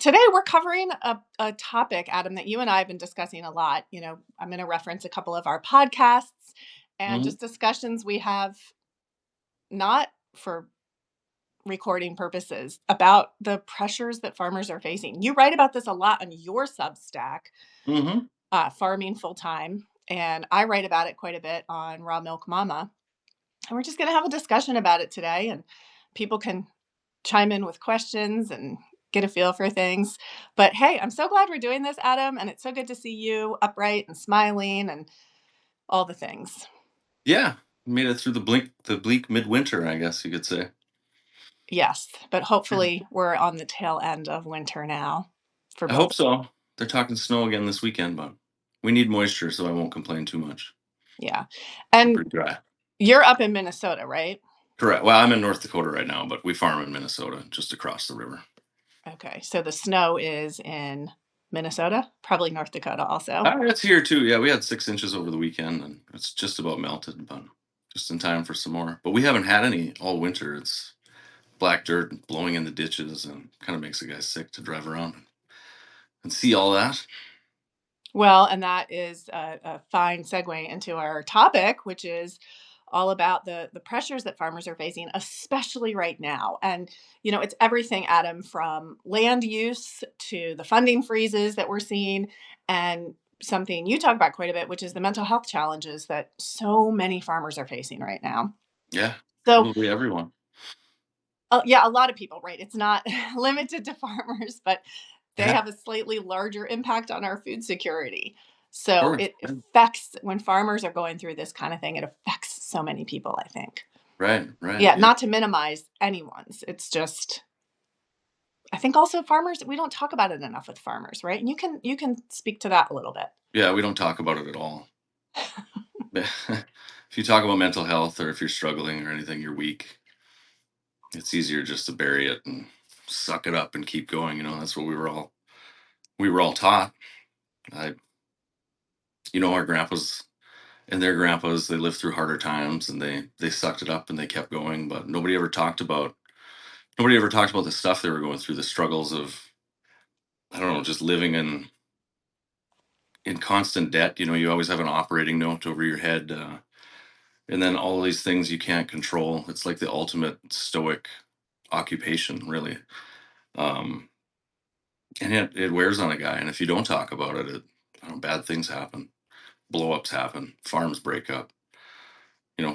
Today we're covering a topic, Adam, that you and I have been discussing a lot. I'm going to reference a couple of our podcasts and Mhm. just discussions we have, not for recording purposes, about the pressures that farmers are facing. You write about this a lot on your Substack, Mhm. Farming Full Time, and I write about it quite a bit on Raw Milk Mama. And we're just going to have a discussion about it today, and people can chime in with questions and get a feel for things. But hey, I'm so glad we're doing this, Adam, and it's so good to see you upright and smiling and all the things. Yeah, made it through the bleak midwinter, I guess you could say. Yes, but Yeah. hopefully we're on the tail end of winter now for I both. hope so. They're talking snow again this weekend, but we need moisture, so I won't complain too much. Yeah. We're And pretty dry. you're up in Minnesota, right? Correct. Well, I'm in North Dakota right now, but we farm in Minnesota, just across the river. Okay. So the snow is in Minnesota, probably North Dakota also. It's here too. Yeah, we had 6 inches over the weekend, and it's just about melted, but just in time for some more. But we haven't had any all winter. It's black dirt blowing in the ditches, and kind of makes the guys sick to drive around and see all that. Well, and that is a fine segue into our topic, which is all about the pressures that farmers are facing, especially right now. And it's everything, Adam, from land use to the funding freezes that we're seeing, and something you talk about quite a bit, which is the mental health challenges that so many farmers are facing right now. Yeah, So, probably everyone. yeah, a lot of people, right? It's not limited to farmers, but they Yeah, have a slightly larger impact on our food security. of So course. it affects, when farmers are going through this kind of thing, it affects so many people, I think. Right, right. Yeah, Yeah. not to minimize anyone's. It's just, I think also farmers, we don't talk about it enough with farmers, right? And you can speak to that a little bit. Yeah, we don't talk about it at all. If you talk about mental health or if you're struggling or anything, you're weak. It's easier just to bury it and suck it up and keep going. That's what we were all taught. I, our grandpas and their grandpas, they lived through harder times and they sucked it up and they kept going. But nobody ever talked about the stuff they were going through, the struggles of, I don't know, just living in constant debt. You always have an operating note over your head. And then all these things you can't control. It's like the ultimate stoic occupation, really. Um, and it wears on a guy. And if you don't talk about it, I don't know, bad things happen, blow ups happen, farms break up.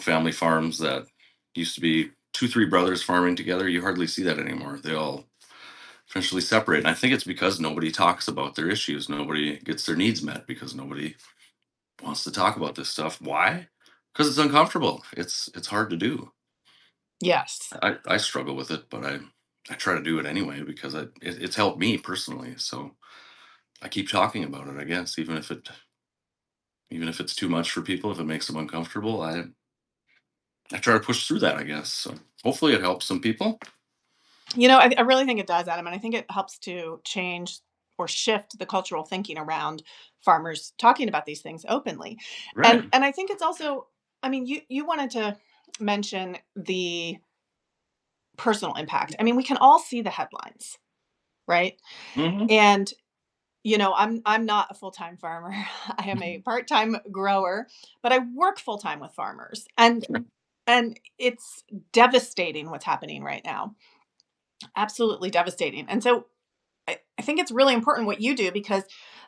Family farms that used to be two, three brothers farming together, you hardly see that anymore. They all eventually separate. And I think it's because nobody talks about their issues. Nobody gets their needs met because nobody wants to talk about this stuff. Why? Because it's uncomfortable. It's hard to do. Yes. I struggle with it, but I try to do it anyway because it's helped me personally. So I keep talking about it. I guess even if it's too much for people, if it makes them uncomfortable, I try to push through that. I guess so. Hopefully, it helps some people. I really think it does, Adam. And I think it helps to change or shift the cultural thinking around farmers talking about these things openly. And Right. and I think it's also, I mean, you wanted to mention the personal impact. I mean, we can all see the headlines, right? Hmm. And I'm not a full-time farmer. I am a part-time grower, but I work full-time with farmers. And it's devastating what's happening right now. Absolutely devastating. And so I think it's really important what you do, because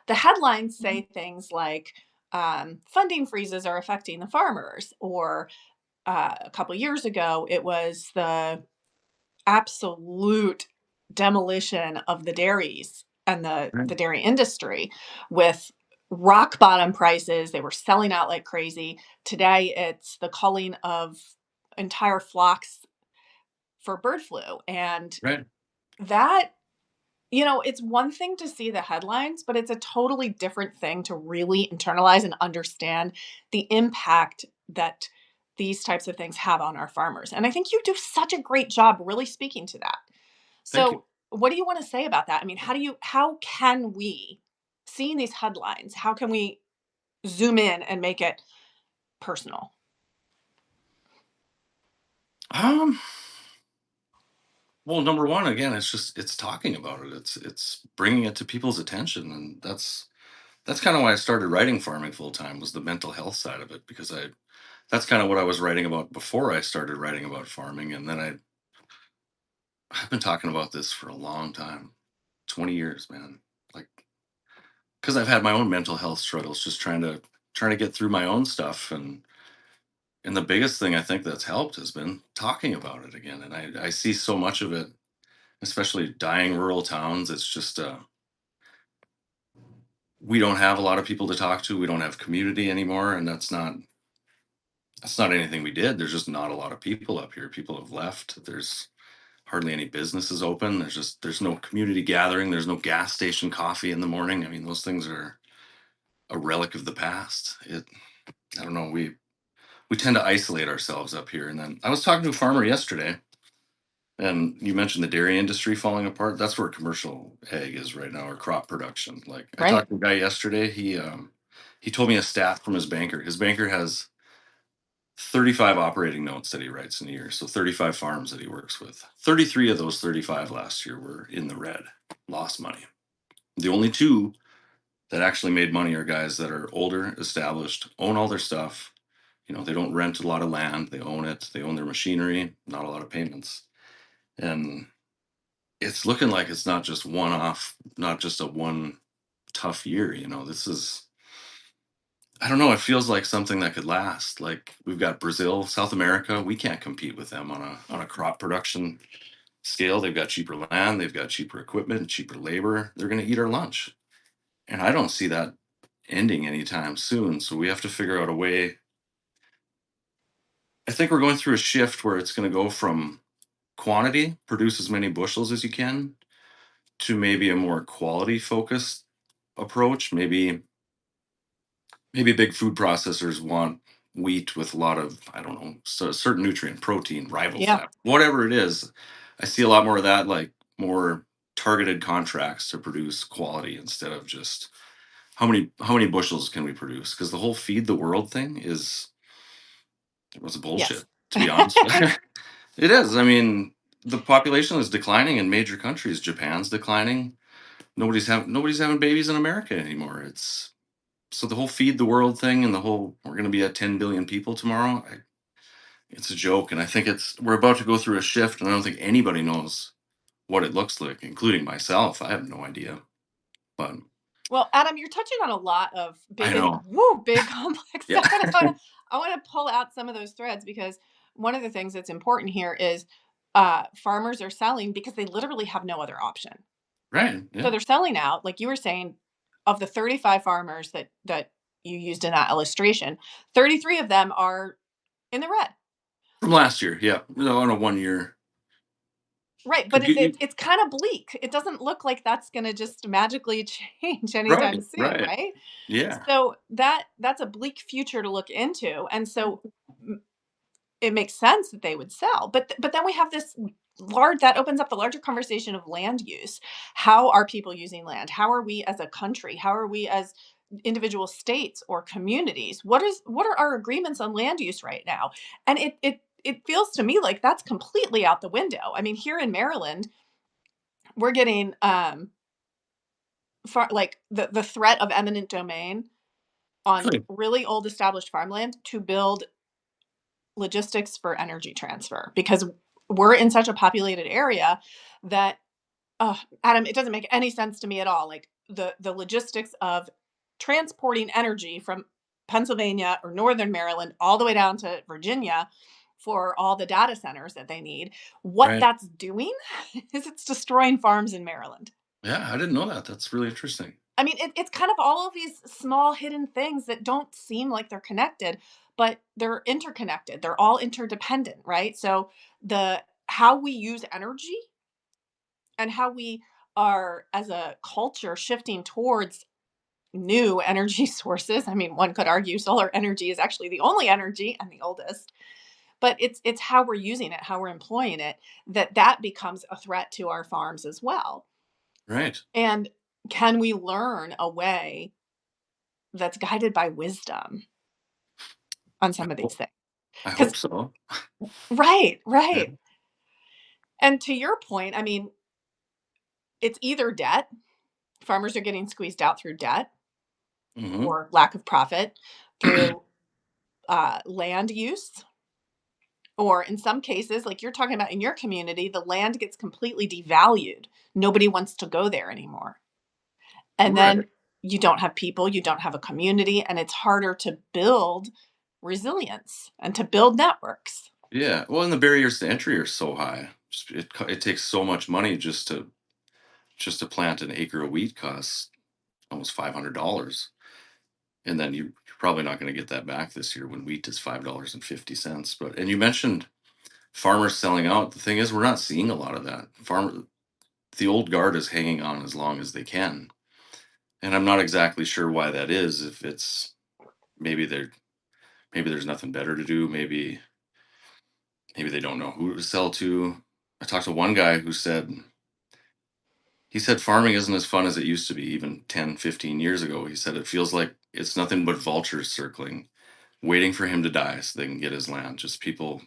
the headlines say things like funding freezes are affecting the farmers, or a couple years ago, it was the absolute demolition of the dairies and the Right. dairy industry with rock bottom prices. They were selling out like crazy. Today, it's the culling of entire flocks for bird flu. And Right. that, it's one thing to see the headlines, but it's a totally different thing to really internalize and understand the impact that these types of things have on our farmers. And I think you do such a great job really speaking to that. Thank you. So, what do you want to say about that? I mean, how can we, seeing these headlines, how can we zoom in and make it personal? Um. Well, number one, again, it's talking about it. It's bringing it to people's attention, and that's kind of why I started writing farming full time, was the mental health side of it, because I that's kind of what I was writing about before I started writing about farming, and then I've been talking about this for a long time, 20 years, man. Like, because I've had my own mental health struggles, just trying to get through my own stuff, and the biggest thing I think that's helped has been talking about it again. And I see so much of it, especially dying rural towns. It's just we don't have a lot of people to talk to. We don't have community anymore, and that's not anything we did. There's just not a lot of people up here. People have left. There's hardly any businesses open. There's no community gathering. There's no gas station coffee in the morning. I mean, those things are a relic of the past. I don't know. We tend to isolate ourselves up here. And then I was talking to a farmer yesterday, and you mentioned the dairy industry falling apart. That's where commercial ag is right now, or crop production. Like, I Right. talked to a guy yesterday. He told me a stat from his banker. His banker has 35 operating notes that he writes in a year. So 35 farms that he works with. 33 of those 35 last year were in the red, lost money. The only two that actually made money are guys that are older, established, own all their stuff. They don't rent a lot of land, they own it, they own their machinery, not a lot of payments. And it's looking like it's not just one off, not just a one tough year. This is, I don't know, it feels like something that could last. Like, we've got Brazil, South America, we can't compete with them on a crop production scale. They've got cheaper land, they've got cheaper equipment, cheaper labor. They're going to eat our lunch. And I don't see that ending anytime soon. So we have to figure out a way. I think we're going through a shift where it's going to go from quantity, produce as many bushels as you can, to maybe a more quality focused approach. Maybe big food processors want wheat with a lot of, I don't know, so certain nutrient, protein, Yeah. riboflavin, whatever it is. I see a lot more of that, like more targeted contracts to produce quality instead of just how many bushels can we produce? Because the whole feed the world thing it was bullshit, Yes. to be honest. It is. I mean, the population is declining in major countries. Japan's declining. Nobody's having babies in America anymore. It's so the whole feed the world thing, and the whole we're going to be at 10 billion people tomorrow. It's a joke, and I think we're about to go through a shift, and I don't think anybody knows what it looks like, including myself. I have no idea, but Well, Adam, you're touching on a lot of I big and know. big complex Yeah. stuff. And I want to pull out some of those threads because one of the things that's important here is farmers are selling because they literally have no other option. Right. So Yeah. they're selling out, like you were saying, of the 35 farmers that you used in that illustration, 33 of them are in the red. From last year. Yeah. No, on a 1 year. Right, but Because it's kind of bleak. It doesn't look like that's going to just magically change anytime right. soon, Right. right? Yeah. So that's a bleak future to look into, and so it makes sense that they would sell. But then we have this large that opens up the larger conversation of land use. How are people using land? How are we as a country? How are we as individual states or communities? What are our agreements on land use right now? And it feels to me like that's completely out the window. I mean, here in Maryland, we're getting like the threat of eminent domain on Really. really old established farmland to build logistics for energy transfer because we're in such a populated area that Adam, it doesn't make any sense to me at all. Like the logistics of transporting energy from Pennsylvania or Northern Maryland all the way down to Virginia for all the data centers that they need. What Right. that's doing is it's destroying farms in Maryland. Yeah. I didn't know that. That's really interesting. I mean, it's kind of all of these small hidden things that don't seem like they're connected, but they're interconnected. They're all interdependent, right? So the how we use energy and how we are as a culture shifting towards new energy sources. I mean, one could argue solar energy is actually the only energy and the oldest, but it's how we're using it, how we're employing it that becomes a threat to our farms as well. Right. And can we learn a way that's guided by wisdom on some of these Well, things? I Because hope so. right, Yeah. right. And to your point, I mean, it's either debt, farmers are getting squeezed out through debt Hmm. or lack of profit, through land use, or in some cases, like you're talking about in your community, the land gets completely devalued. Nobody wants to go there anymore. And Right. then you don't have people, you don't have a community, and it's harder to build resilience and to build networks. Yeah. Well, and the barriers to entry are so high. It takes so much money just to plant an acre of wheat costs almost $500, and then you're probably not going to get that back this year when wheat is $5.50. But and you mentioned farmers selling out. The thing is, we're not seeing a lot of that. The old guard is hanging on as long as they can, and I'm not exactly sure why that is. If it's maybe they're maybe there's nothing better to do. Maybe they don't know who to sell to. I talked to one guy who said he said farming isn't as fun as it used to be even 10, 15 years ago. He said it feels like it's nothing but vultures circling, waiting for him to die so they can get his land. Just people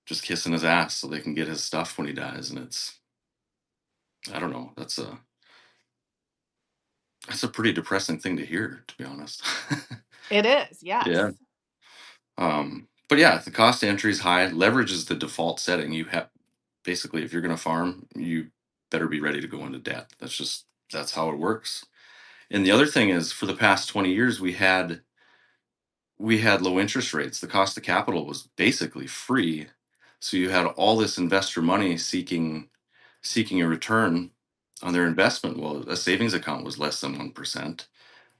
just kissing his ass so they can get his stuff when he dies. And it's I don't know. That's a pretty depressing thing to hear, to be honest. It is, Yeah. yes. But yeah, the cost to entry is high. Leverage is the default setting. You have basically, if you're going to farm, you better be ready to go into debt. That's how it works. And the other thing is, for the past 20 years, we had low interest rates. The cost of capital was basically free. So you had all this investor money seeking a return on their investment. Well, a savings account was less than 1%.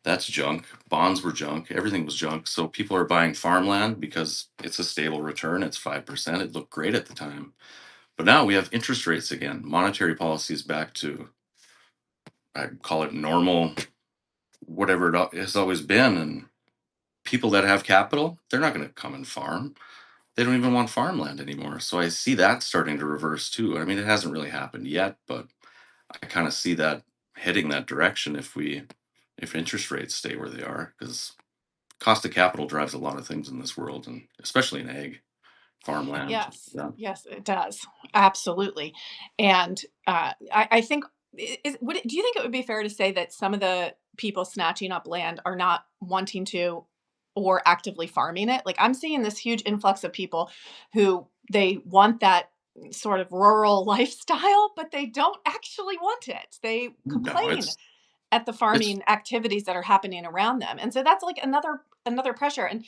That's junk. Bonds were junk. Everything was junk. So people are buying farmland because it's a stable return. It's 5%. It looked great at the time. But now we have interest rates again. Monetary policy is back to, I call it normal, whatever has always been. And people that have capital, they're not going to come and farm. They don't even want farmland anymore. So I see that starting to reverse too. I mean, it hasn't really happened yet, but I kind of see that heading that direction if interest rates stay where they are, because cost of capital drives a lot of things in this world, and especially in ag, farmland. Yes, Yeah. yes, it does. Absolutely. And I think, do you think it would be fair to say that some of the people snatching up land are not wanting to or actively farming it? Like, I'm seeing this huge influx of people who they want that sort of rural lifestyle, but they don't actually want it. They No, complain at the it's farming activities that are happening around them. And so that's like another pressure. And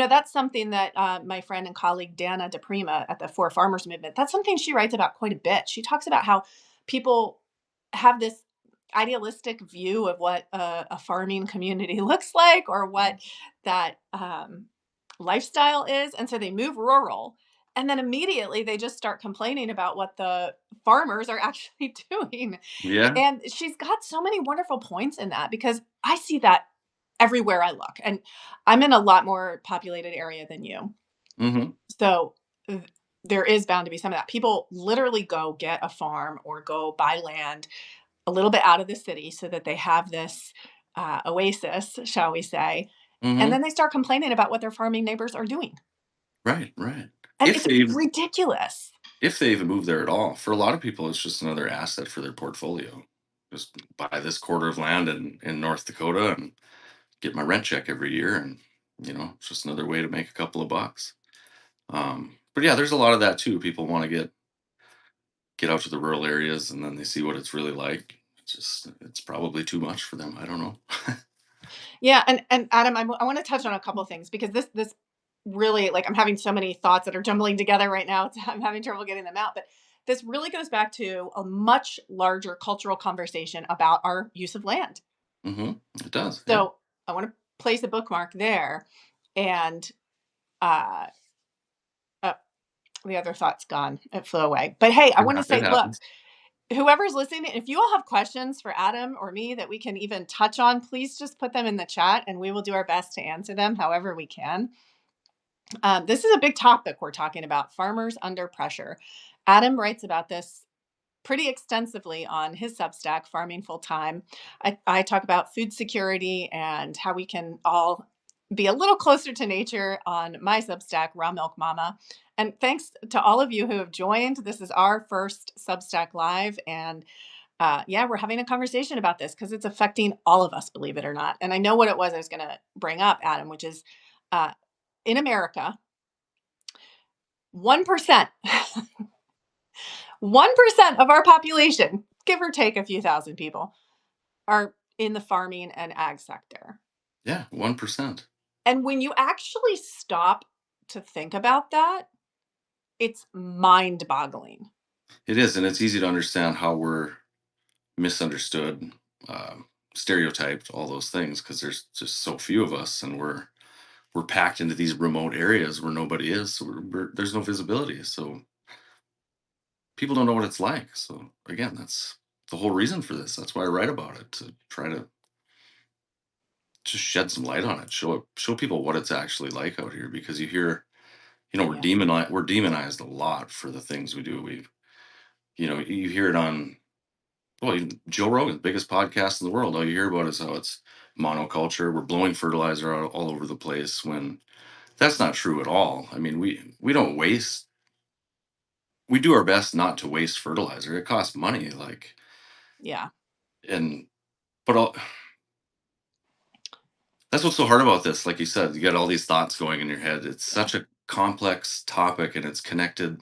that's something that my friend and colleague Dana DePrima at the Four Farmers Movement, that's something she writes about quite a bit. She talks about how people have this idealistic view of what a farming community looks like, or what that lifestyle is, and so they move rural, and then immediately they just start complaining about what the farmers are actually doing. yeah. And she's got so many wonderful points in that, because I see that everywhere I look. And I'm in a lot more populated area than you. Hmm. So there is bound to be some of that. People literally go get a farm or go buy land a little bit out of the city so that they have this oasis, shall we say. And Hmm. then they start complaining about what their farming neighbors are doing. Right, right. And If it's they even ridiculous. if they even move there at all, for a lot of people, it's just another asset for their portfolio. Just buy this quarter of land in North Dakota and get my rent check every year, and it's just another way to make a couple of bucks. But yeah, there's a lot of that too. People want to get out to the rural areas, and then they see what it's really like. It's probably too much for them. I don't know. Yeah, and Adam, I want to touch on a couple of things, because this really, like, I'm having so many thoughts that are jumbling together right now. I'm having trouble getting them out, but this really goes back to a much larger cultural conversation about our use of land. Hmm. It does. Yeah. So I want to place a bookmark there, and uh, uh, the other thought's gone; it flew away. But hey, I want to It say, look, happens. whoever's listening, if you all have questions for Adam or me that we can even touch on, please just put them in the chat, and we will do our best to answer them however we can. This is a big topic we're talking about: farmers under pressure. Adam writes about this pretty extensively on his Substack, Farming Full Time. I talk about food security and how we can all be a little closer to nature on my Substack, Raw Milk Mama. And thanks to all of you who have joined. This is our first Substack Live. And yeah, we're having a conversation about this because it's affecting all of us, believe it or not. And I know what it was I was going to bring up, Adam, which is uh, in America, 1%, 1% of our population, give or take a few thousand people, are in the farming and ag sector. Yeah, 1%. And when you actually stop to think about that, it's mind boggling. It is, and it's easy to understand how we're misunderstood, stereotyped, all those things, because there's just so few of us, and we're packed into these remote areas where nobody is. So there's no visibility. So people don't know what it's like. So again, that's the whole reason for this. That's why I write about it, to try to just shed some light on it, show people what it's actually like out here. Because you hear, Yeah. we're demonized a lot for the things we do. You hear it on, well, Joe Rogan, biggest podcast in the world. All you hear about is how it's monoculture. We're blowing fertilizer out all over the place, when that's not true at all. I mean, we don't waste. We do our best not to waste fertilizer. It costs money, like, Yeah. and but all, that's what's so hard about this. Like you said, you got all these thoughts going in your head. It's Yeah. such a complex topic, and it's connected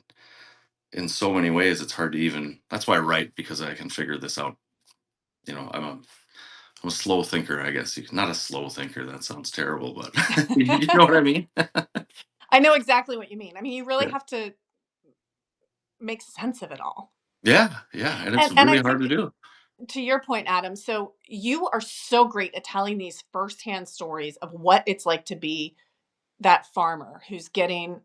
in so many ways. It's hard to even. That's why I write, because I can figure this out. I'm a slow thinker, I guess. Not a slow thinker. That sounds terrible, but you know what I mean? I know exactly what you mean. I mean, you really Yeah. have to make sense of it all. Yeah, yeah, and it's And I really hard think to do. to your point, Adam, so you are so great at telling these firsthand stories of what it's like to be that farmer who's getting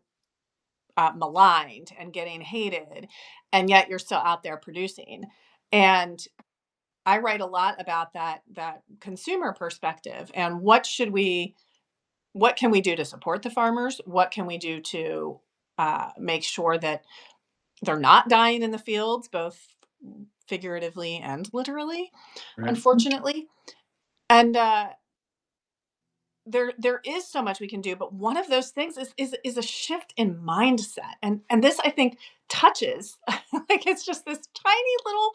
maligned and getting hated, and yet you're still out there producing. And I write a lot about that consumer perspective and what can we do to support the farmers? What can we do to make sure that they're not dying in the fields, both figuratively and literally, Right. unfortunately? And there is so much we can do, but one of those things is a shift in mindset, and this I think touches like it's just this tiny little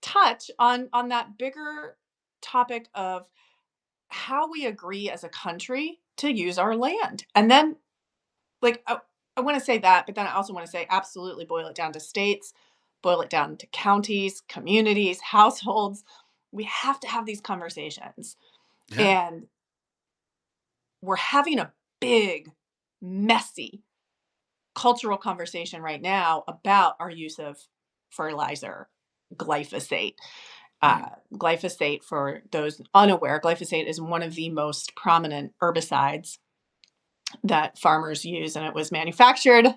touch on that bigger topic of how we agree as a country to use our land. And then, like, I want to say that, but then I also want to say absolutely boil it down to states, boil it down to counties, communities, households. We have to have these conversations. Yeah. And we're having a big, messy cultural conversation right now about our use of fertilizer, glyphosate. Right. Glyphosate, for those unaware, glyphosate is one of the most prominent herbicides that farmers use, and it was manufactured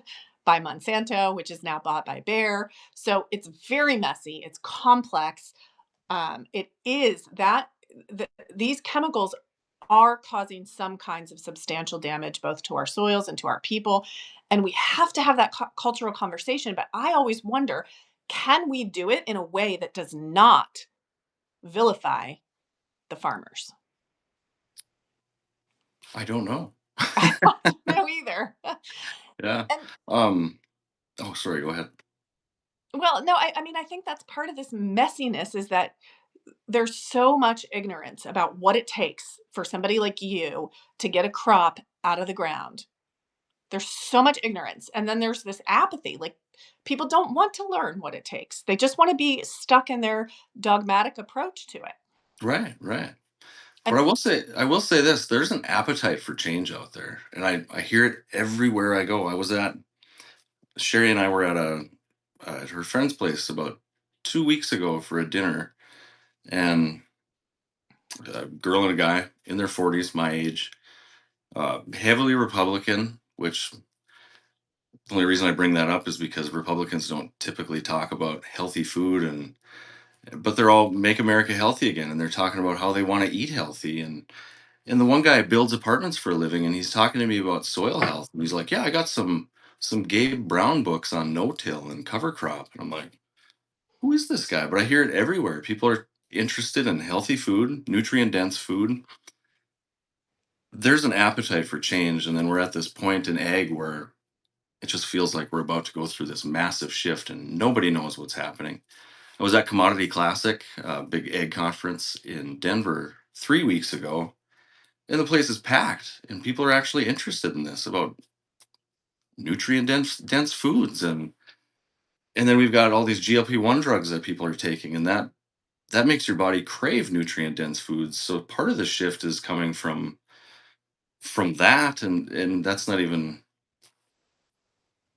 by Monsanto, which is now bought by Bayer. So it's very messy, it's complex. It is that these chemicals are causing some kinds of substantial damage both to our soils and to our people. And we have to have that cultural conversation. But I always wonder, can we do it in a way that does not vilify the farmers? I don't know. I don't know either. Yeah. And Um. Oh, sorry. Go ahead. well, no, I mean, I think that's part of this messiness is that there's so much ignorance about what it takes for somebody like you to get a crop out of the ground. There's so much ignorance. And then there's this apathy. Like, people don't want to learn what it takes. They just want to be stuck in their dogmatic approach to it. Right. Right. But And I will say this: there's an appetite for change out there, and I hear it everywhere I go. I was at Sherry and I were at her friend's place about 2 weeks ago for a dinner, and a girl and a guy in their 40s, my age, heavily Republican. Which, the only reason I bring that up is because Republicans don't typically talk about healthy food, but they're all make America healthy again, and they're talking about how they want to eat healthy. And the one guy builds apartments for a living, and he's talking to me about soil health. And he's like, "Yeah, I got some Gabe Brown books on no-till and cover crop." And I'm like, "Who is this guy?" But I hear it everywhere. People are interested in healthy food, nutrient dense food. There's an appetite for change, and then we're at this point in ag where it just feels like we're about to go through this massive shift and nobody knows what's happening. I was at Commodity Classic, a big egg conference in Denver 3 weeks ago, and the place is packed, and people are actually interested in this about nutrient dense foods, and then we've got all these GLP-1 drugs that people are taking, and that makes your body crave nutrient dense foods. So part of the shift is coming from that, and that's not even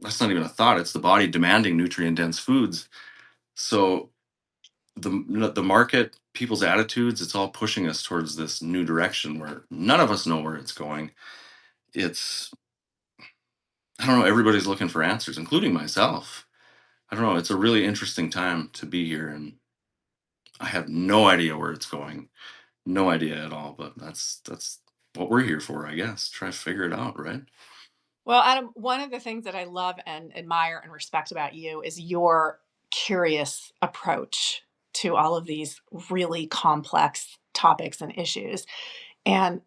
a thought. It's the body demanding nutrient dense foods. So the market, people's attitudes, it's all pushing us towards this new direction where none of us know where it's going. It's I don't know, everybody's looking for answers, including myself. I don't know, it's a really interesting time to be here, and I have no idea where it's going. No idea at all, but that's what we're here for, I guess. Try to figure it out, right? Well, Adam, one of the things that I love and admire and respect about you is your curious approach to all of these really complex topics and issues. And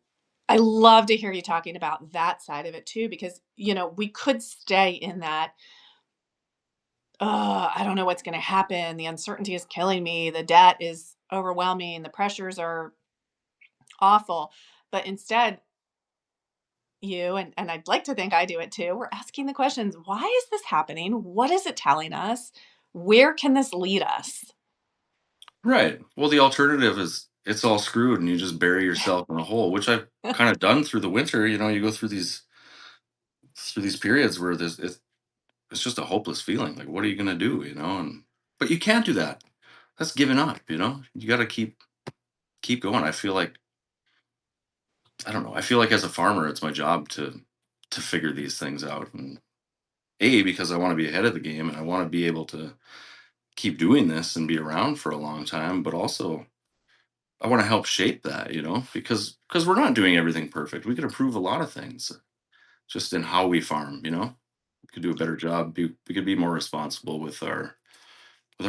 I love to hear you talking about that side of it too, because, we could stay in that, oh, I don't know what's going to happen. The uncertainty is killing me. The debt is overwhelming. The pressures are awful. But instead, and I'd like to think I do it too. We're asking the questions, why is this happening? What is it telling us? Where can this lead us? Right. Well, the alternative is it's all screwed and you just bury yourself in a hole, which I've kind of done through the winter. You go through these periods where it's just a hopeless feeling. Like, what are you gonna do? And but you can't do that. That's giving up. You got to keep going. I don't know. I feel like as a farmer, it's my job to figure these things out. And because I want to be ahead of the game and I want to be able to keep doing this and be around for a long time, but also I want to help shape that, because we're not doing everything perfect. We could improve a lot of things just in how we farm. We could do a better job. We could be more responsible with our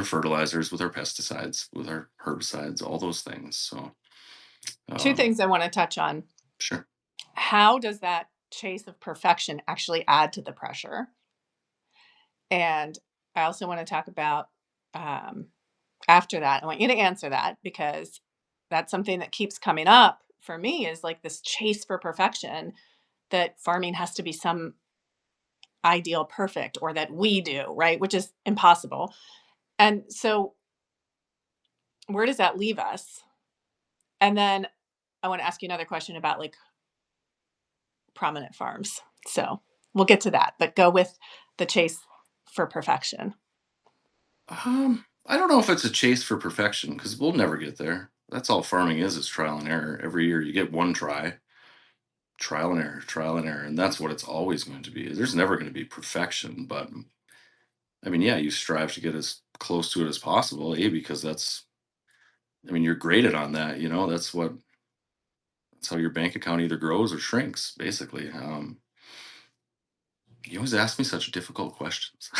fertilizers, with our pesticides, with our herbicides, all those things. So, Two um, things I want to touch on. sure. How does that chase of perfection actually add to the pressure? And I also want to talk about, um, after that, I want you to answer that because that's something that keeps coming up for me is like this chase for perfection that farming has to be some ideal perfect or that we do, right? Which is impossible. And so, where does that leave us? And then I want to ask you another question about like prominent farms. So, we'll get to that, but go with the chase for perfection. I don't know if it's a chase for perfection because we'll never get there. That's all farming is trial and error. Every year you get one try, trial and error, and that's what it's always going to be. There's never going to be perfection, but I mean, yeah, you strive to get as close to it as possible, because you're graded on that. That's how your bank account either grows or shrinks, basically. You always ask me such difficult questions.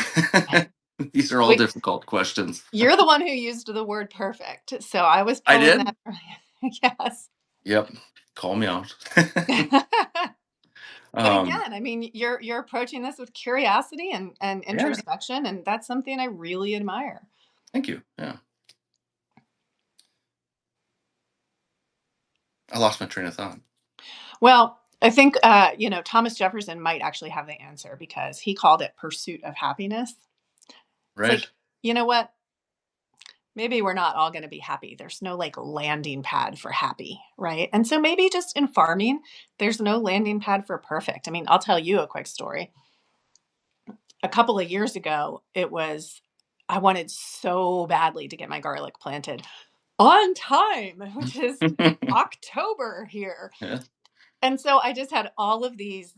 These are all Wait, difficult questions. you're the one who used the word perfect. So I was I pulling did. that. Yes. Yep. Call me out. But um, again, I mean, you're approaching this with curiosity and yeah. introspection, and that's something I really admire. Thank you. Yeah. I lost my train of thought. Well, I think Thomas Jefferson might actually have the answer because he called it pursuit of happiness. It's Right. like, you know what? Maybe we're not all going to be happy. There's no like landing pad for happy, right? And so maybe just in farming, there's no landing pad for perfect. I mean, I'll tell you a quick story. A couple of years ago, I wanted so badly to get my garlic planted on time, which is October here. Yeah. And so I just had all of these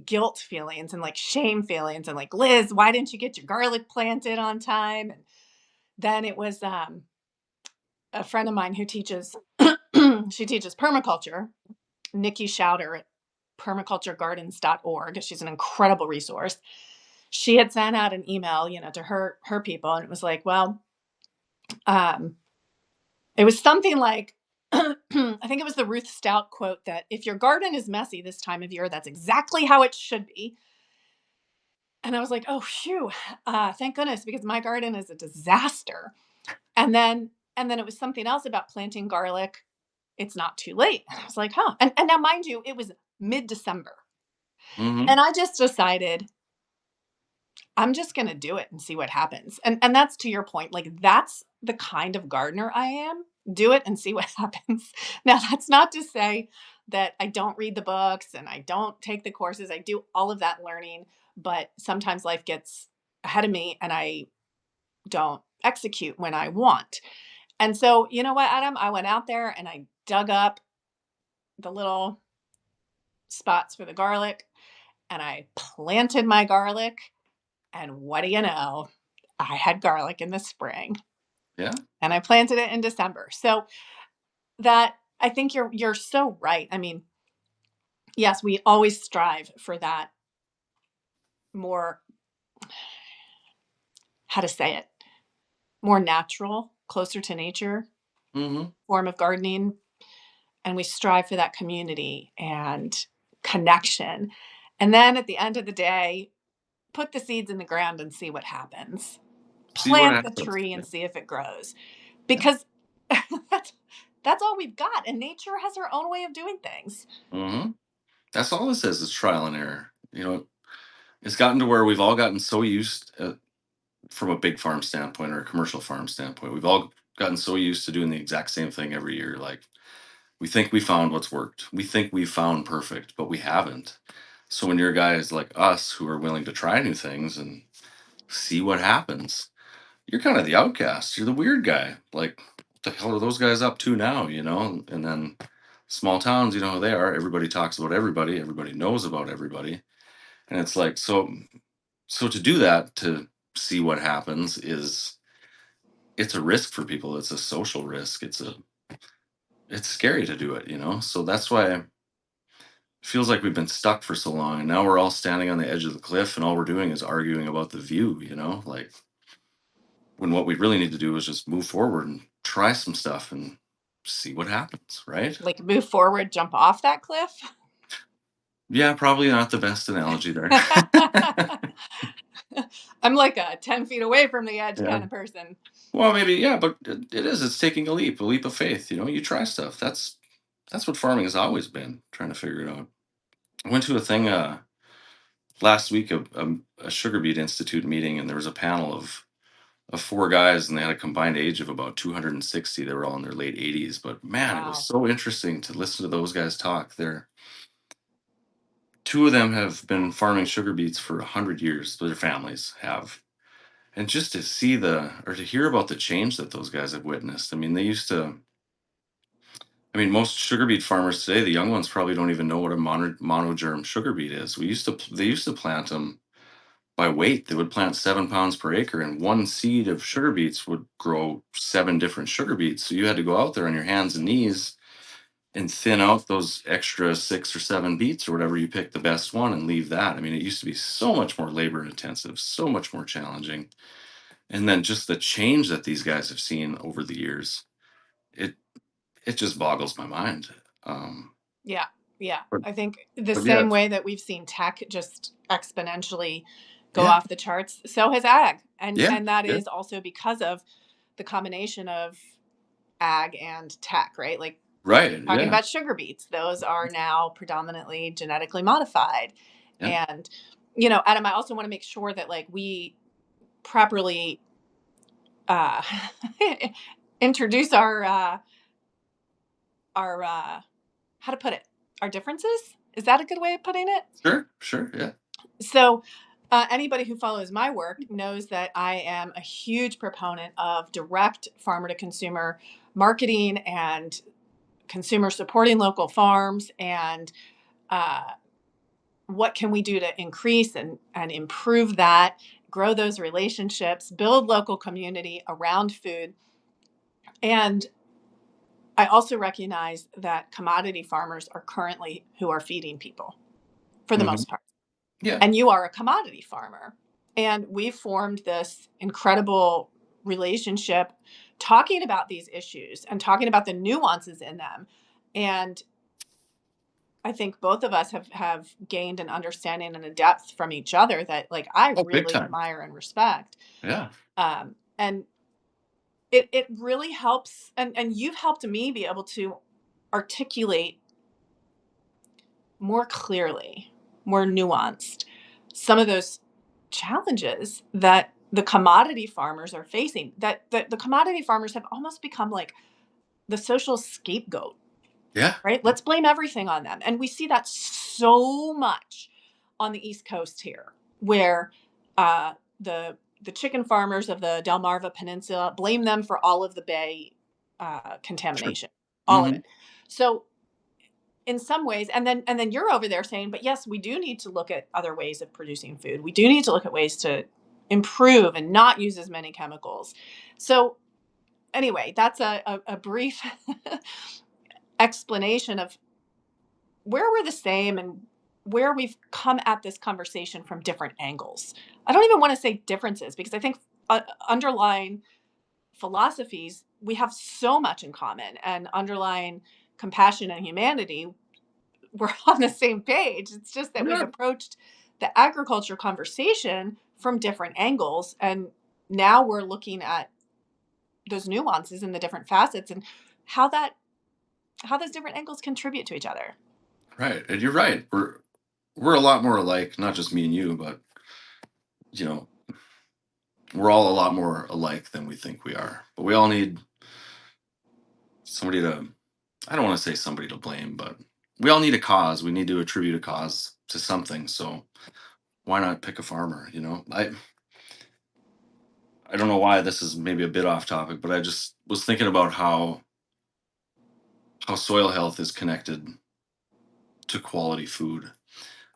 guilt feelings and like shame feelings and like, Liz, why didn't you get your garlic planted on time? And then it was a friend of mine who teaches, she teaches permaculture, Nikki Schauder at permaculturegardens.org. She's an incredible resource. She had sent out an email, to her people, and it was like, well, um, it was something like, I think it was the Ruth Stout quote that if your garden is messy this time of year, that's exactly how it should be. And I was like, oh, phew, thank goodness, because my garden is a disaster. And then, and then it was something else about planting garlic. It's not too late. And I was like, huh. And now, mind you, it was mid December. Hmm. And I just decided I'm just going to do it and see what happens. And that's to your point. Like, that's the kind of gardener I am. Do it and see what happens. Now, that's not to say that I don't read the books and I don't take the courses. I do all of that learning, but sometimes life gets ahead of me and I don't execute when I want. And so, you know what, Adam? I went out there and I dug up the little spots for the garlic and I planted my garlic. And what do you know? I had garlic in the spring Yeah. and I planted it in December. So that I think you're so right. I mean, yes, we always strive for that more, how to say it, more natural, closer to nature Hmm. form of gardening. And we strive for that community and connection. And then at the end of the day, put the seeds in the ground and see what happens. See what Plant the happens. tree Yeah. and see if it grows. Yeah. Because that's that's all we've got. And nature has her own way of doing things. Hmm. That's all this is trial and error. It's gotten to where we've all gotten so used, from a big farm standpoint or a commercial farm standpoint, we've all gotten so used to doing the exact same thing every year. Like, we think we found what's worked. We think we found perfect, but we haven't. So when you're guys like us who are willing to try new things and see what happens, you're kind of the outcast. You're the weird guy. Like, what the hell are those guys up to now? And then small towns, you know how they are. Everybody talks about everybody. Everybody knows about everybody. And it's like, so to do that, to see what happens, it's a risk for people. It's a social risk. It's scary to do it. So that's why it feels like we've been stuck for so long, and now we're all standing on the edge of the cliff, and all we're doing is arguing about the view. Like, when what we really need to do is just move forward and try some stuff and see what happens, right? Like move forward, jump off that cliff. Yeah, probably not the best analogy there. I'm like a 10 feet away from the edge Yeah. kind of person. Well, maybe, yeah, but it is. It's taking a leap of faith. You try stuff. That's what farming has always been. Trying to figure it out. I went to a thing last week, a Sugar Beet Institute meeting, and there was a panel of four guys, and they had a combined age of about 260. They were all in their late 80s. But man, it was Wow. so interesting to listen to those guys talk. Two of them have been farming sugar beets for 100 years. Their families have. And just to see or to hear about the change that those guys have witnessed. I mean, most sugar beet farmers today, the young ones probably don't even know what a monogerm sugar beet is. They used to plant them by weight. They would plant 7 pounds per acre, and one seed of sugar beets would grow seven different sugar beets. So you had to go out there on your hands and knees and thin out those extra six or seven beets or whatever. You pick the best one and leave that. I mean, it used to be so much more labor intensive, so much more challenging. And then just the change that these guys have seen over the years, it it just boggles my mind. Um, Yeah. Yeah. but I think the but yeah, same way that we've seen tech just exponentially go yeah, off the charts, so has ag. And yeah, and that yeah, is also because of the combination of ag and tech, right? Like right, talking yeah, about sugar beets, those are now predominantly genetically modified. yeah, And Adam, I also want to make sure that like we properly uh introduce our how to put it, our differences. Is that a good way of putting it? sure, sure, yeah, So, anybody who follows my work knows that I am a huge proponent of direct farmer to consumer marketing and consumer supporting local farms and uh, what can we do to increase and improve that, grow those relationships, build local community around food. And I also recognize that commodity farmers are currently who are feeding people for the hmm, most part. yeah, And you are a commodity farmer. And we've formed this incredible relationship talking about these issues and talking about the nuances in them. And I think both of us have gained an understanding and a depth from each other that, like, I Oh, big really time. admire and respect. Yeah. And it really helps, and you've helped me be able to articulate more clearly, more nuanced some of those challenges that the commodity farmers are facing. That the commodity farmers have almost become like the social scapegoat, Yeah. right? Let's blame everything on them. And we see that so much on the East Coast here, where the chicken farmers of the Delmarva Peninsula blame them for all of the bay Sure. contamination, all of Hmm. it. So in some ways, and then you're over there saying, but yes, we do need to look at other ways of producing food. We do need to look at ways to improve and not use as many chemicals. So anyway, that's a brief explanation of where we're the same and where we've come at this conversation from different angles. I don't even want to say differences, because I think underlying philosophies, we have so much in common, and underlying compassion and humanity, we're on the same page. It's just that we've Yeah. approached the agriculture conversation from different angles. And now we're looking at those nuances and the different facets, and how that how those different angles contribute to each other. Right. And you're right. We're a lot more alike, not just me and you, but you know, we're all a lot more alike than we think we are. But we all need somebody to, I don't want to say somebody to blame, but we all need a cause. We need to attribute a cause to something. So why not pick a farmer? I don't know why this is maybe a bit off topic, but I just was thinking about how soil health is connected to quality food.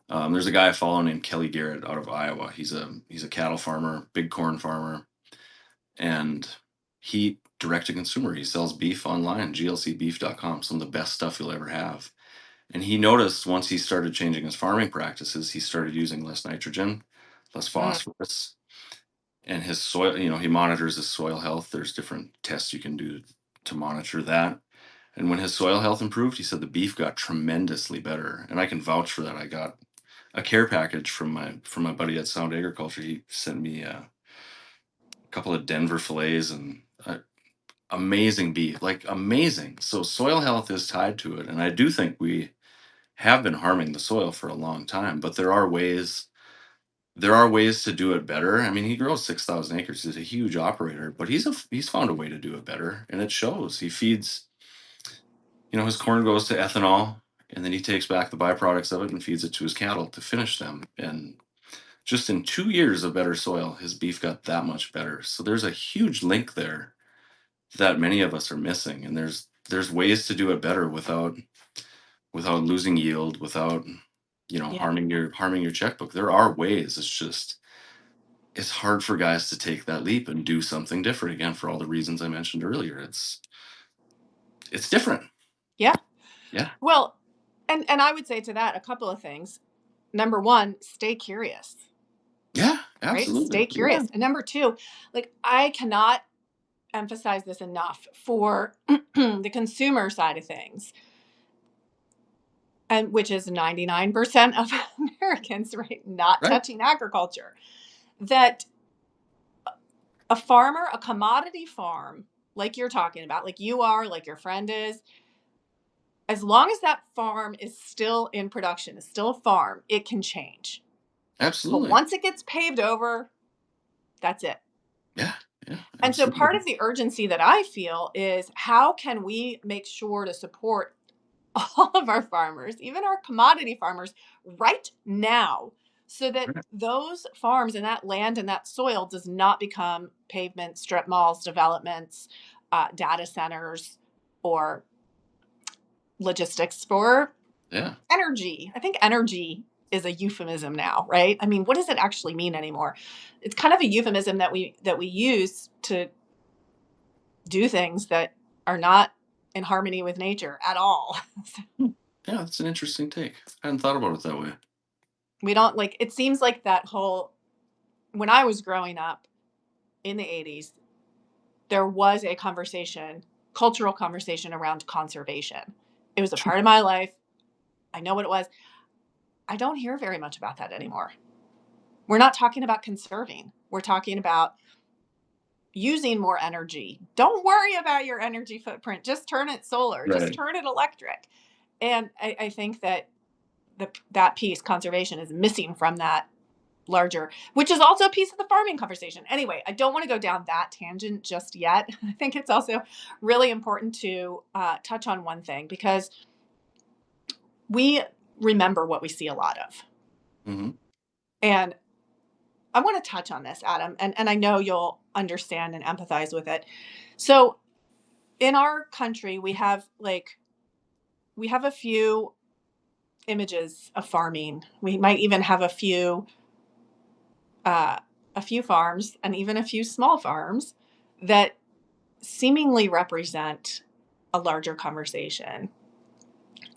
There's a guy I follow named Kelly Garrett out of Iowa. He's a cattle farmer, big corn farmer, and he direct to consumer. He sells beef online, glcbeef.com, some of the best stuff you'll ever have. And he noticed once he started changing his farming practices, he started using less nitrogen, less Mm, phosphorus, and his soil, he monitors his soil health. There's different tests you can do to monitor that. And when his soil health improved, he said the beef got tremendously better. And I can vouch for that. I got a care package from my buddy at Sound Agriculture. He sent me a couple of Denver fillets and amazing beef, like amazing. So soil health is tied to it, and I do think we have been harming the soil for a long time. But there are ways. There are ways to do it better. I mean, he grows 6,000 acres. He's a huge operator, but he's found a way to do it better, and it shows. He feeds. His corn goes to ethanol, and then he takes back the byproducts of it and feeds it to his cattle to finish them. And just in 2 years of better soil, his beef got that much better. So there's a huge link there that many of us are missing. And there's ways to do it better without losing yield, without yeah. harming your checkbook. There are ways. It's hard for guys to take that leap and do something different again for all the reasons I mentioned earlier. It's different. Yeah. Yeah. Well, and I would say to that a couple of things. Number one, stay curious, Yeah, right? absolutely. Stay Yeah. curious. And number two, like, I cannot emphasize this enough for the consumer side of things, and which is 99% of Americans, right? Not Right. touching agriculture. That a farmer, a commodity farm, like you're talking about, like you are, like your friend is, as long as that farm is still in production, is still a farm, it can change. But Absolutely. once it gets paved over, that's it. Yeah. Yeah. And so part Absolutely. of the urgency that I feel is, how can we make sure to support all of our farmers, even our commodity farmers, right now, so that Right. those farms and that land and that soil does not become pavement, strip malls, developments, data centers, or logistics for Yeah. energy. I think energy is a euphemism now, right? I mean, what does it actually mean anymore? It's kind of a euphemism that we use to do things that are not in harmony with nature at all. Hmm. Yeah, that's an interesting take. I hadn't thought about it that way. We don't like, it seems like that whole, when I was growing up in the 80s, there was a conversation, cultural conversation around conservation. It was a Sure. part of my life. I know what it was. I don't hear very much about that anymore. We're not talking about conserving. We're talking about using more energy. Don't worry about your energy footprint. Just turn it solar, just Right. turn it electric. And I think that that piece, conservation, is missing from that larger, which is also a piece of the farming conversation. Anyway, I don't want to go down that tangent just yet. I think it's also really important to touch on one thing because we remember what we see a lot of. Hmm. And I want to touch on this, Adam, and I know you'll understand and empathize with it. So in our country, we have a few images of farming. We might even have uh, a few farms and even a few small farms that seemingly represent a larger conversation.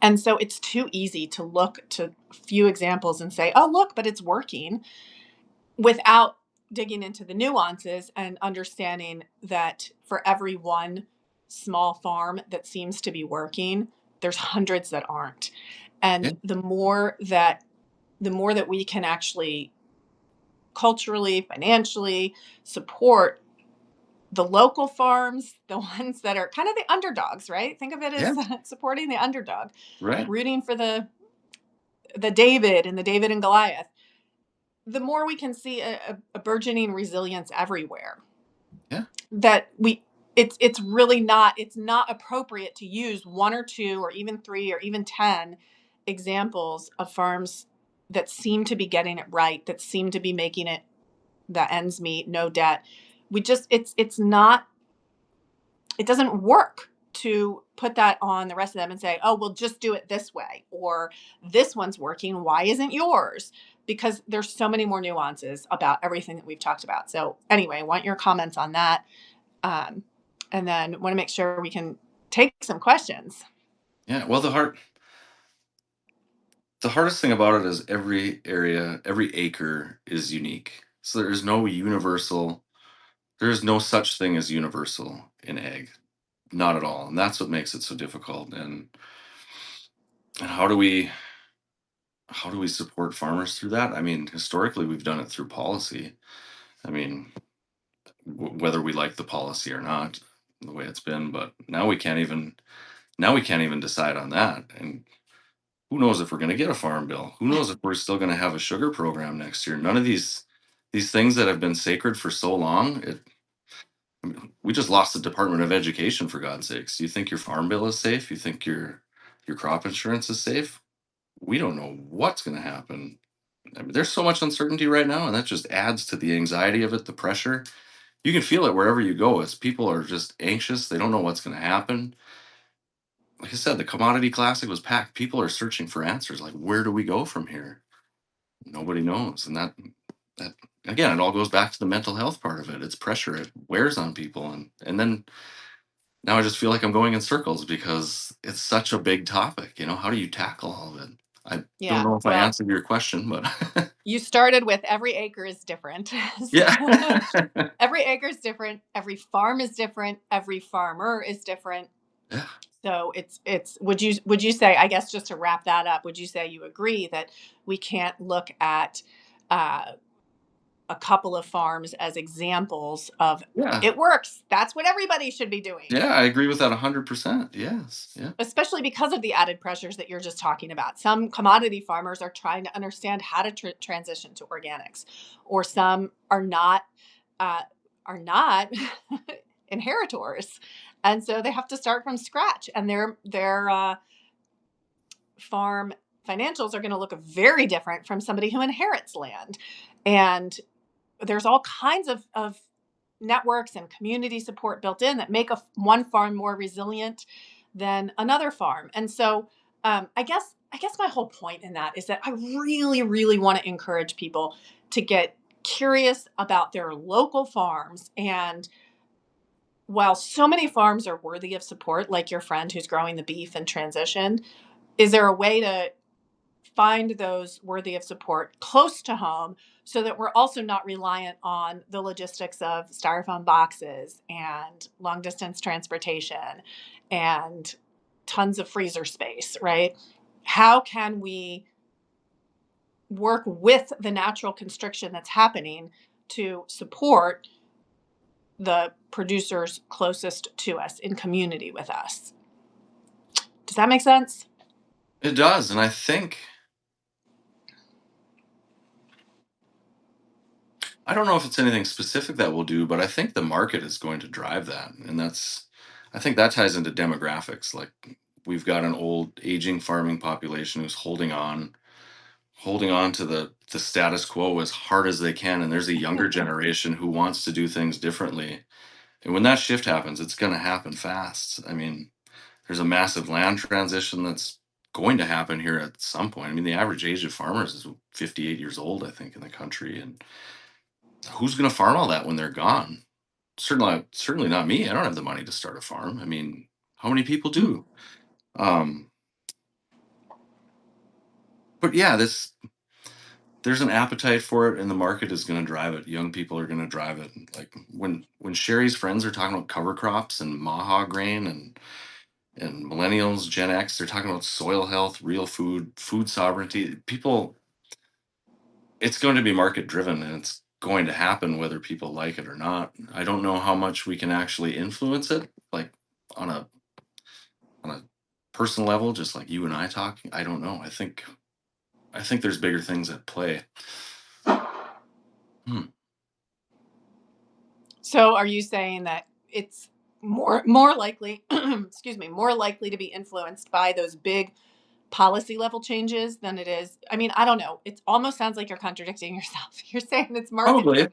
And so it's too easy to look to a few examples and say, oh, look, but it's working, without digging into the nuances and understanding that for every one small farm that seems to be working, there's hundreds that aren't. Yeah. And the more that we can actually culturally, financially support the local farms, the ones that are kind of the underdogs, right? Think of it as Yeah. supporting the underdog, Right. rooting for the David and the David and Goliath. The more we can see a burgeoning resilience everywhere, Yeah. that we it's really not, it's not appropriate to use one or two or even three or even 10 examples of farms that seem to be getting it right, that seem to be making it, the ends meet, no debt. We just it's not, it doesn't work to put that on the rest of them and say, oh, we'll just do it this way, or this one's working, why isn't yours? Because there's so many more nuances about everything that we've talked about. So anyway, I want your comments on that. um, and then want to make sure we can take some questions. Yeah. Well, the hardest thing about it is every area, every acre is unique. So there's no universal. There is no such thing as universal in ag. Not at all. And that's what makes it so difficult. And how do we support farmers through that? I mean, historically we've done it through policy. I mean, whether we like the policy or not, the way it's been, but now we can't even decide on that. And who knows if we're going to get a farm bill? Who knows if we're still going to have a sugar program next year? None of these things that have been sacred for so long. I mean, we just lost the Department of Education, for God's sakes. You think your farm bill is safe? You think your crop insurance is safe? We don't know what's going to happen. I mean, there's so much uncertainty right now, and that just adds to the anxiety of it, the pressure. You can feel it wherever you go. As people are just anxious, they don't know what's going to happen. Like I said, the commodity classic was packed. People are searching for answers. Like, where do we go from here? Nobody knows, and that again, it all goes back to the mental health part of it. It's pressure. It wears on people, and then now I just feel like I'm going in circles because it's such a big topic. How do you tackle all of it? I don't Yeah, know if I well, answered your question, but you started with every acre is different. yeah, So every acre is different, every farm is different, every farmer is different. yeah, So it's would you say, I guess, just to wrap that up, would you say you agree that we can't look at uh, a couple of farms as examples of yeah, it works? That's what everybody should be doing, yeah. I agree with that 100%. Yes, yeah, especially because of the added pressures that you're just talking about. Some commodity farmers are trying to understand how to transition to organics, or some uh, are not inheritors, and so they have to start from scratch, and their farm financials are going to look very different from somebody who inherits land. And there's all kinds of networks and community support built in that make one farm more resilient than another farm. And so I guess my whole point in that is that I really, really want to encourage people to get curious about their local farms. And while so many farms are worthy of support, like your friend who's growing the beef and transitioned, is there a way to find those worthy of support close to home so that we're also not reliant on the logistics of styrofoam boxes and long distance transportation and tons of freezer space, right? How can we work with the natural constriction that's happening to support the producers closest to us in community with us? Does that make sense? It does, and I don't know if it's anything specific that we'll do, but I think the market is going to drive that, and I think that ties into demographics. Like, we've got an old, aging farming population who's holding on to the status quo as hard as they can, and there's a younger generation who wants to do things differently. And when that shift happens, it's going to happen fast. I mean, there's a massive land transition that's going to happen here at some point. I mean, the average age of farmers is 58 years old, I think, in the country, and who's going to farm all that when they're gone? Certainly not me. I don't have the money to start a farm. I mean, how many people do? Um, but yeah, this there's an appetite for it, and the market is going to drive it. Young people are going to drive it. Like, when Sherry's friends are talking about cover crops and maha grain, and millennials, Gen X, they're talking about soil health, real food, food sovereignty. People, it's going to be market driven, and it's going to happen whether people like it or not. I don't know how much we can actually influence it, like on a personal level, just like you and I talking. I don't know. I think there's bigger things at play. Hmm. So are you saying that it's more likely excuse me, more likely to be influenced by those big policy level changes than it is? I mean, I don't know. It almost sounds like you're contradicting yourself. You're saying it's market Probably. driven.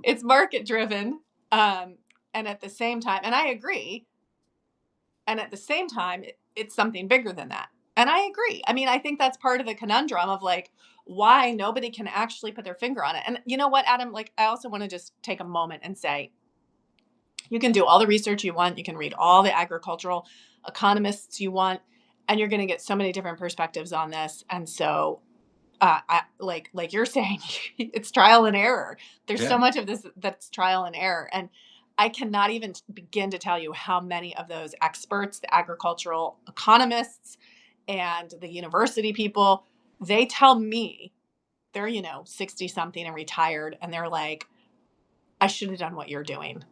It's market driven. Um, and at the same time, and I agree, and at the same time, it's something bigger than that. And I agree. I mean, I think that's part of the conundrum of like why nobody can actually put their finger on it. And you know what, Adam? Like, I also want to just take a moment and say, you can do all the research you want. You can read all the agricultural economists you want, and you're going to get so many different perspectives on this. And so, like you're saying, it's trial and error. There's so Yeah. much of this that's trial and error, and I cannot even begin to tell you how many of those experts, the agricultural economists, and the university people, they tell me they're 60 something and retired, and they're like, I should have done what you're doing.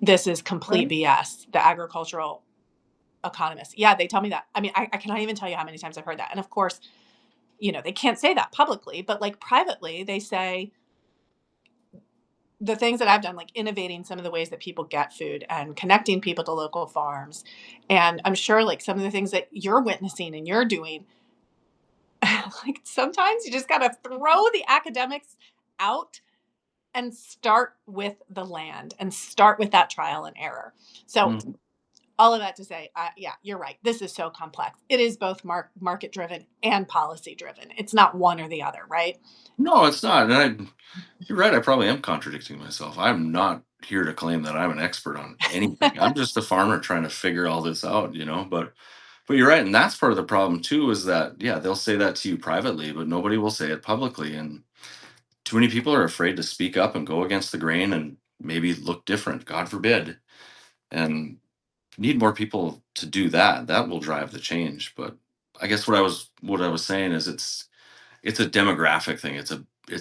This is complete Right. BS. The agricultural economists. Yeah, they tell me that. I mean, I cannot even tell you how many times I've heard that. And of course, they can't say that publicly, but like privately, they say the things that I've done, like innovating some of the ways that people get food and connecting people to local farms. And I'm sure like some of the things that you're witnessing and you're doing, like sometimes you just got to throw the academics out and start with the land and start with that trial and error. So Mhm. all of that to say, yeah, you're right. This is so complex. It is both market driven and policy driven. It's not one or the other, right? No, it's not. You're right. I probably am contradicting myself. I'm not here to claim that I'm an expert on anything. I'm just a farmer trying to figure all this out, but you're right, and that's part of the problem too. Is that, yeah, they'll say that to you privately, but nobody will say it publicly, and too many people are afraid to speak up and go against the grain and maybe look different. God forbid. And need more people to do that. That will drive the change. But I guess what I was saying is it's a demographic thing. It's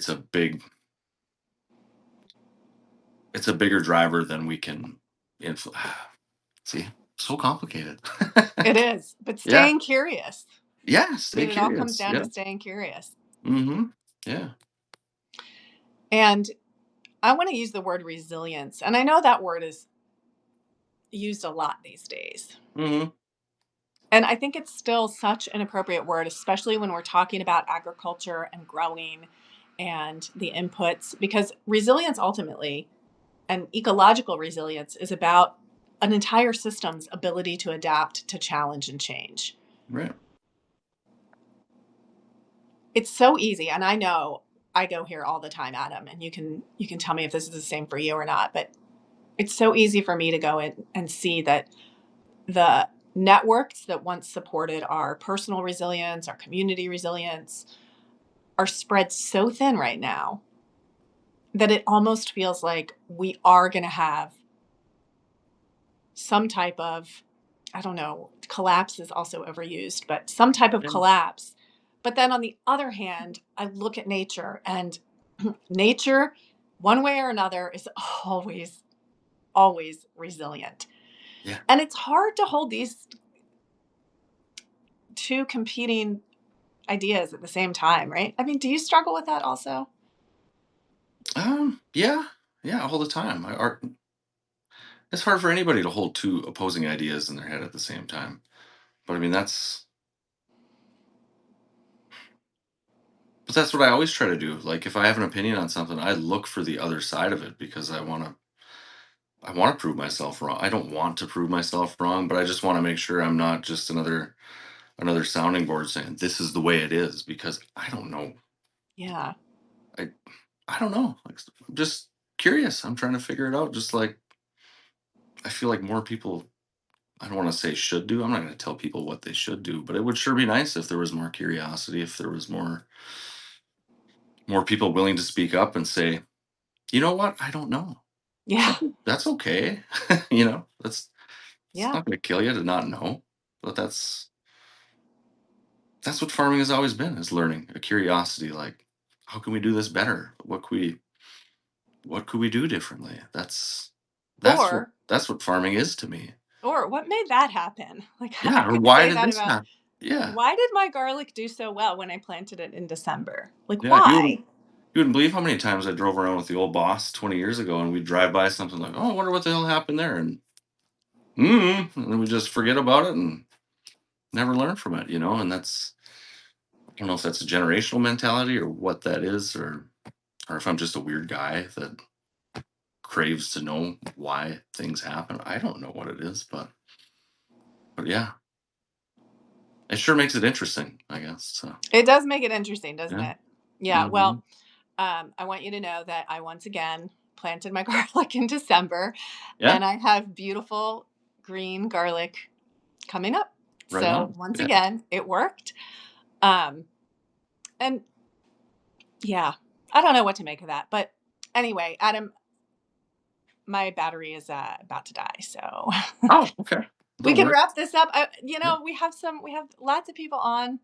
a big it's a bigger driver than we can influence. See, so complicated. It is, but Yeah. staying curious. Yeah. I Stay mean, it all comes curious. down to Yeah. staying curious. Mm-hmm. Yeah. And I want to use the word resilience. And I know that word is used a lot these days. Mm-hmm. And I think it's still such an appropriate word, especially when we're talking about agriculture and growing and the inputs, because resilience ultimately and ecological resilience is about an entire system's ability to adapt to challenge and change. Right. It's so easy, and I know I go here all the time, Adam, and you can tell me if this is the same for you or not, but it's so easy for me to go in and see that the networks that once supported our personal resilience, our community resilience, are spread so thin right now that it almost feels like we are going to have some type of I don't know, collapse is also overused, but some type of Yeah. collapse. But then on the other hand, I look at nature, and nature, one way or another, is always, always resilient. Yeah. And it's hard to hold these two competing ideas at the same time, right? I mean, do you struggle with that also? Yeah. Yeah. All the time. It's hard for anybody to hold two opposing ideas in their head at the same time. But I mean, that's what I always try to do. Like, if I have an opinion on something, I look for the other side of it because I want to prove myself wrong. I don't want to prove myself wrong, but I just want to make sure I'm not just another sounding board saying this is the way it is, because I don't know. Yeah. I I don't know. Like, I'm just curious. I'm trying to figure it out. Just like I feel like more people, I don't want to say should do. I'm not going to tell people what they should do, but it would sure be nice if there was more curiosity, if there was more people willing to speak up and say, you know what, I don't know. Yeah. That's okay. That's it's Yeah. not going to kill you to not know. But that's what farming has always been, is learning, a curiosity. Like, how can we do this better? What could we do differently? That's what Or that's what farming is to me. what made that happen? Like, I Yeah, or could why say did that this about, happen? Yeah. why did my garlic do so well when I planted it in December? Like, Yeah, why? you wouldn't believe how many times I drove around with the old boss 20 years ago, and we'd drive by something like, "Oh, I wonder what the hell happened there," and then we just forget about it and never learn from it, and I don't know if that's a generational mentality or what that is, or if I'm just a weird guy that craves to know why things happen. I don't know what it is, but yeah, it sure makes it interesting, I guess. So It does make it interesting, doesn't yeah. it? Yeah. Hmm. Well, I want you to know that I once again planted my garlic in December, Yeah, and I have beautiful green garlic coming up. right So on. once Yeah. again, it worked. Um, and yeah, I don't know what to make of that. But anyway, Adam, my battery is about to die. So Oh, okay. we Don't can worry. wrap this up. Yeah. We have lots of people on.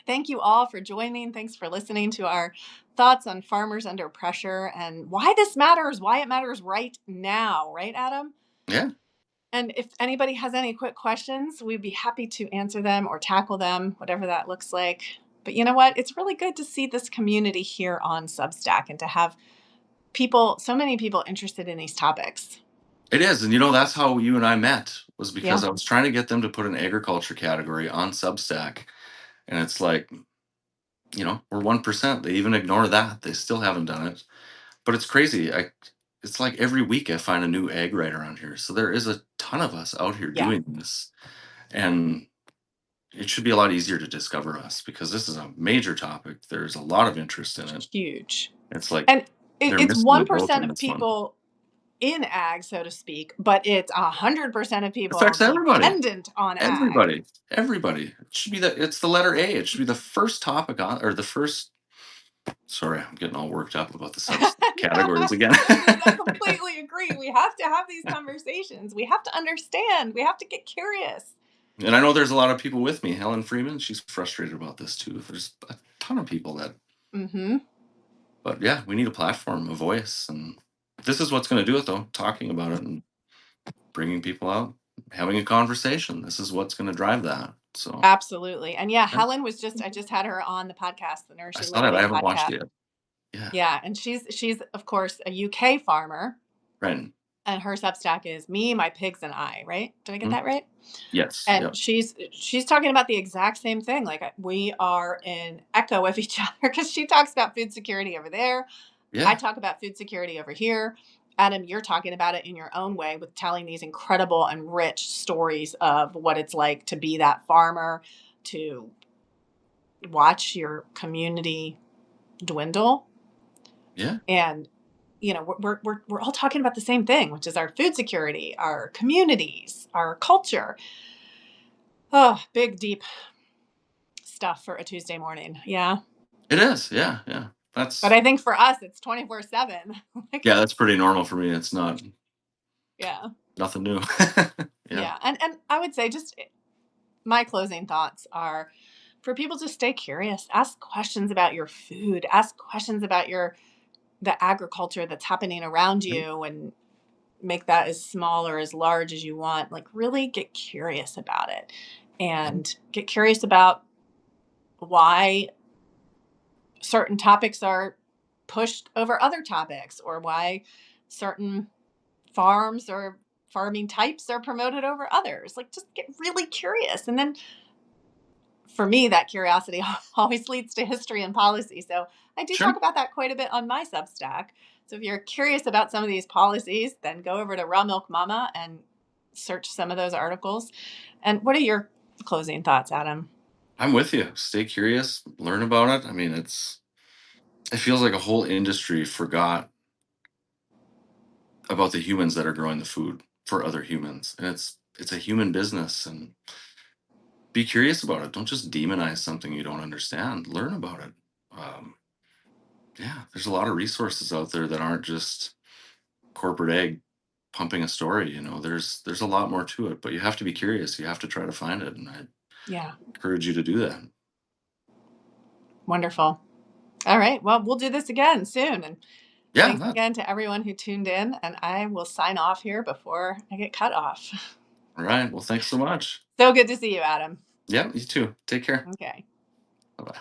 Thank you all for joining. Thanks for listening to our thoughts on farmers under pressure and why this matters, why it matters right now, right, Adam? Yeah. And if anybody has any quick questions, we'd be happy to answer them or tackle them, whatever that looks like. But you know what? It's really good to see this community here on Substack and to have people, so many people interested in these topics. It is. And that's how you and I met, was because Yeah. I was trying to get them to put an agriculture category on Substack. And it's like, we're 1%. They even ignore that. They still haven't done it. But it's crazy. It's like every week I find a new ag writer on here. So there is a ton of us out here Yeah. doing this. And it should be a lot easier to discover us because this is a major topic. There's a lot of interest in it. Huge. It's like And they're it's missing the boat 1% on of this one. people in ag, so to speak, but it's 100% of people Affects everybody. dependent on ag. Everybody. Everybody. It's the letter A. It should be the first topic on, or the first. Sorry, I'm getting all worked up about the substance No, categories again. absolutely. I completely agree. We have to have these conversations. We have to understand. We have to get curious. And I know there's a lot of people with me. Helen Freeman, she's frustrated about this too. There's a ton of people Mm-hmm. but yeah, we need a platform, a voice. And this is what's going to do it, though, talking about it and bringing people out, having a conversation. This is what's going to drive that. So Absolutely. And yeah, yeah, Helen was just, I just had her on the podcast, the I Nourishing saw that. I Living haven't watched podcast. it yet. Yeah. Yeah. And she's of course a UK farmer. Right. And her Substack is Me, My Pigs, and I, right? Did I get Mhm. that right? Yes. And Yep. she's talking about the exact same thing. Like, we are an echo of each other because she talks about food security over there. I Yeah. talk about food security over here. Adam, you're talking about it in your own way with telling these incredible and rich stories of what it's like to be that farmer, to watch your community dwindle. Yeah. And we're all talking about the same thing, which is our food security, our communities, our culture. Oh, big deep stuff for a Tuesday morning. Yeah. It is. Yeah. Yeah. But I think for us it's 24/7. Like, That's pretty normal for me. It's not yeah. nothing new. Yeah. Yeah. And I would say just my closing thoughts are for people to stay curious, ask questions about your food, ask questions about the agriculture that's happening around Mhm. you, and make that as small or as large as you want. Like, really get curious about it and get curious about why certain topics are pushed over other topics, or why certain farms or farming types are promoted over others. Like, just get really curious. And then for me, that curiosity always leads to history and policy. So I do Sure. talk about that quite a bit on my Substack. So if you're curious about some of these policies, then go over to Raw Milk Mama and search some of those articles. And what are your closing thoughts, Adam? I'm with you. Stay curious, learn about it. I mean, it feels like a whole industry forgot about the humans that are growing the food for other humans. And it's a human business, and be curious about it. Don't just demonize something you don't understand. Learn about it. Um, yeah, there's a lot of resources out there that aren't just corporate egg pumping a story. There's a lot more to it, but you have to be curious. You have to try to find it, and I Yeah, encourage you to do that. wonderful. All right. Well, we'll do this again soon. And Yeah, thanks again to everyone who tuned in. And I will sign off here before I get cut off. all right. Well, thanks so much. So good to see you, Adam. Yeah, you too. Take care. Okay. Bye bye.